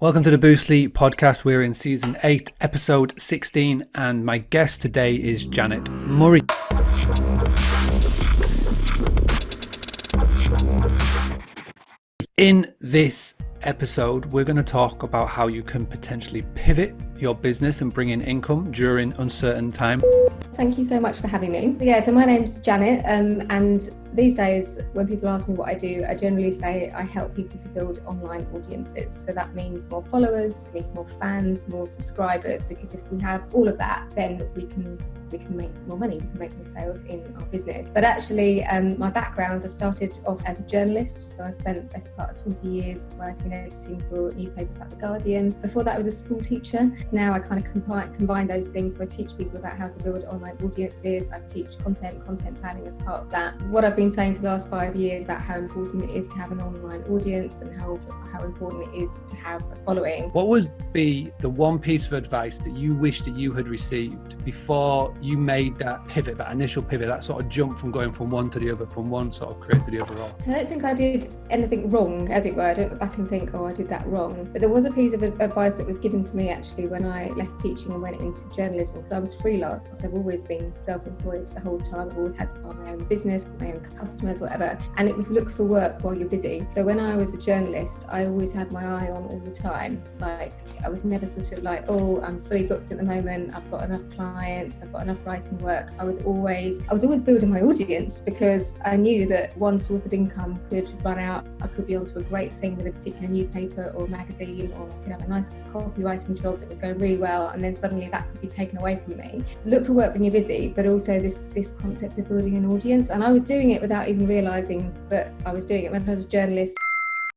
Welcome to the Boostly podcast. We're in season 8, episode 16, and my guest today is Janet Murray. In this episode, we're going to talk about how you can potentially pivot your business and bring in income during uncertain times. Thank you so much for having me. So my name's Janet, and these days when people ask me what I do, I generally say I help people to build online audiences. So that means more followers, it means more fans, more subscribers, because if we have all of that, then we can make more money, we can make more sales in our business. But actually, my background, I started off as a journalist. So I spent the best part of 20 years writing and editing for newspapers like The Guardian. Before that, I was a school teacher. So now I kind of combine those things. So I teach people about how to build online audiences. I teach content planning as part of that. What I've been saying for the last 5 years about how important it is to have an online audience and how important it is to have a following. What would be the one piece of advice that you wish that you had received before you made that pivot, that initial pivot, that sort of jump from going from one to the other, from one sort of career to the other role? I don't think I did anything wrong, as it were. I don't look back and think, I did that wrong. But there was a piece of advice that was given to me actually when I left teaching and went into journalism, because I was freelance. I've always been self-employed the whole time. I've always had to run my own business, my own customers, whatever. And it was look for work while you're busy. So when I was a journalist, I always had my eye on all the time. Like, I was never sort of like, I'm fully booked at the moment, I've got enough clients, I've got enough writing work. I was always building my audience, because I knew that one source of income could run out. I could be onto a great thing with a particular newspaper or magazine, or I could have a nice copywriting job that was going really well, and then suddenly that could be taken away from me. Look for work when you're busy, but also this concept of building an audience. And I was doing it without even realising that I was doing it. When I was a journalist,